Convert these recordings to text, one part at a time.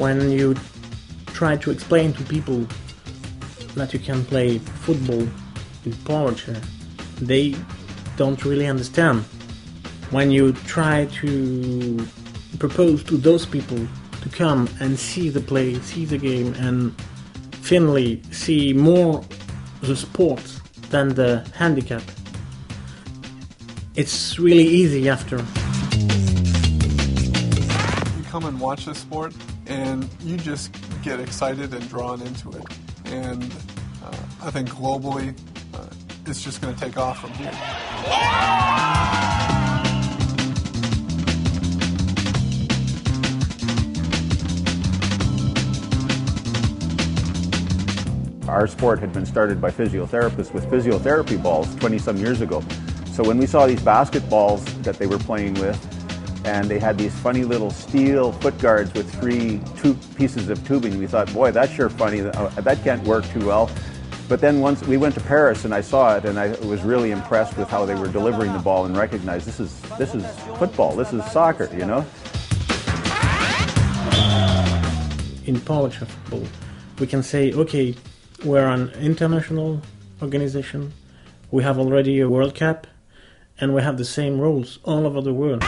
When you try to explain to people that you can play football in power chair, they don't really understand. When you try to propose to those people to come and see the play, see the game, and finally see more the sport than the handicap, it's really easy after. You come and watch the sport and you just get excited and drawn into it. And I think globally, it's just going to take off from here. Our sport had been started by physiotherapists with physiotherapy balls 20-some years ago. So when we saw these basketballs that they were playing with, and they had these funny little steel foot guards with three pieces of tubing, we thought, boy, that's sure funny, that can't work too well. But then once we went to Paris and I saw it, and I was really impressed with how they were delivering the ball and recognized this is football, this is soccer, you know? In power chair football, we can say, okay, we're an international organization, we have already a World Cup, and we have the same rules all over the world.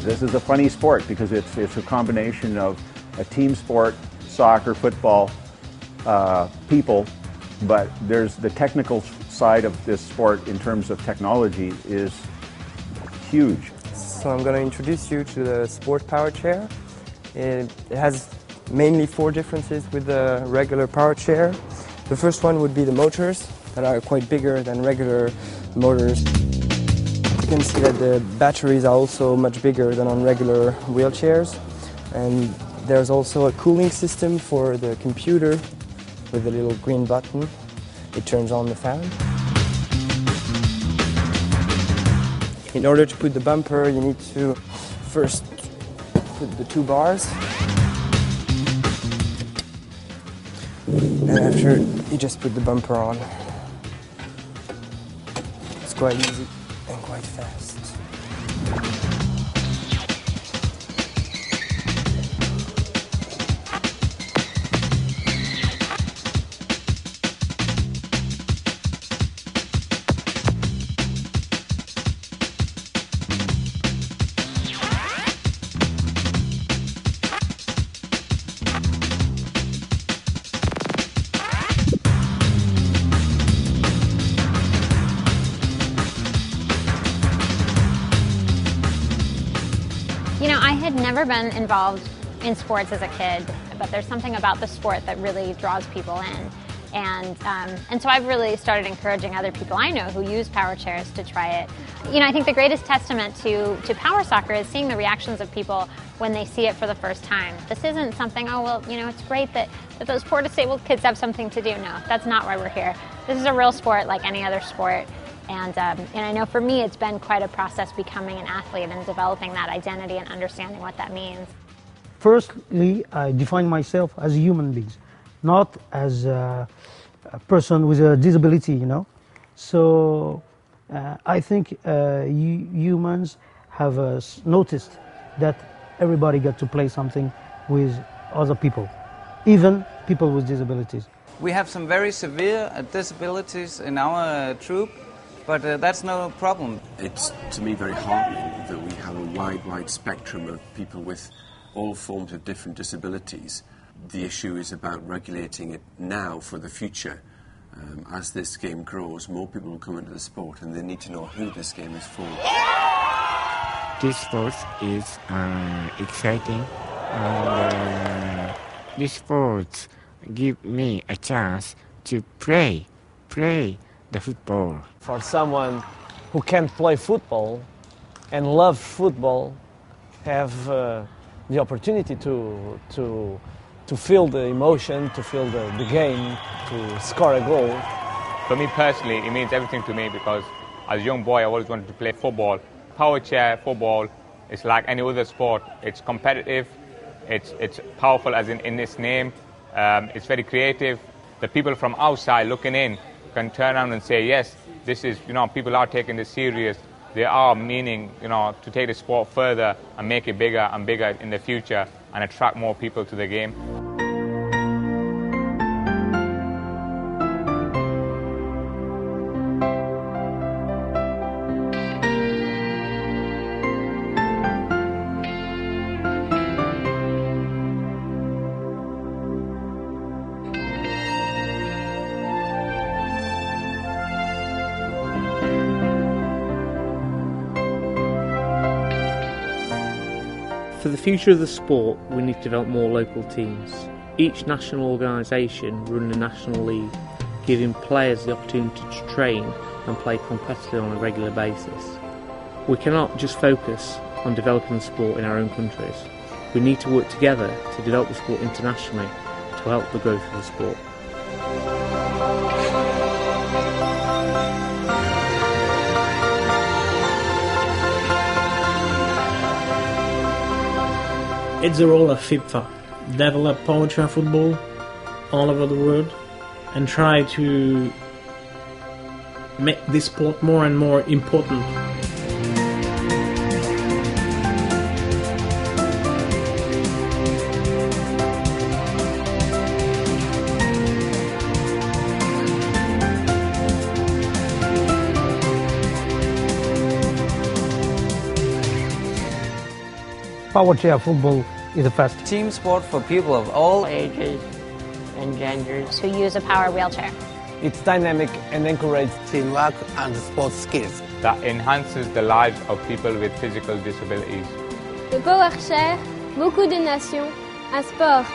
This is a funny sport because it's a combination of a team sport, soccer, football, people, but there's the technical side of this sport in terms of technology is huge. So I'm going to introduce you to the sport power chair. It has mainly 4 differences with the regular power chair. The first one would be the motors that are quite bigger than regular motors. You can see that the batteries are also much bigger than on regular wheelchairs, and there's also a cooling system for the computer with a little green button. It turns on the fan. In order to put the bumper, you need to first put the 2 bars, and after you just put the bumper on. It's quite easy and quite fast. You know, I had never been involved in sports as a kid, but there's something about the sport that really draws people in. And so I've really started encouraging other people I know who use power chairs to try it. You know, I think the greatest testament to power soccer is seeing the reactions of people when they see it for the first time. This isn't something, oh, well, you know, it's great that those poor disabled kids have something to do. No, that's not why we're here. This is a real sport like any other sport. And I know for me it's been quite a process becoming an athlete and developing that identity and understanding what that means. Firstly, I define myself as a human being, not as a person with a disability, you know. So I think humans have noticed that everybody got to play something with other people, even people with disabilities. We have some very severe disabilities in our troop, but that's no problem. It's, to me, very heartening that we have a wide spectrum of people with all forms of different disabilities. The issue is about regulating it now for the future. As this game grows, more people will come into the sport and they need to know who this game is for. This sport is exciting, and this sport gives me a chance to play the football. For someone who can't play football and love football, have the opportunity to feel the emotion, to feel the game, to score a goal. For me personally, it means everything to me because as a young boy, I always wanted to play football. Power chair football is like any other sport. It's competitive, it's powerful as in its name, it's very creative. The people from outside looking in can turn around and say, yes, this is, people are taking this serious. They are meaning, to take the sport further and make it bigger and bigger in the future and attract more people to the game. For the future of the sport, we need to develop more local teams. Each national organisation running a national league, giving players the opportunity to train and play competitively on a regular basis. We cannot just focus on developing the sport in our own countries. We need to work together to develop the sport internationally to help the growth of the sport. It's the role of FIPFA. Develop power chair football all over the world and try to make this sport more and more important. Power chair football is the best. Team sport for people of all ages and genders who use a power wheelchair. It's dynamic and encourages teamwork and sports skills. That enhances the lives of people with physical disabilities. Le power chair, beaucoup de nations, un sport.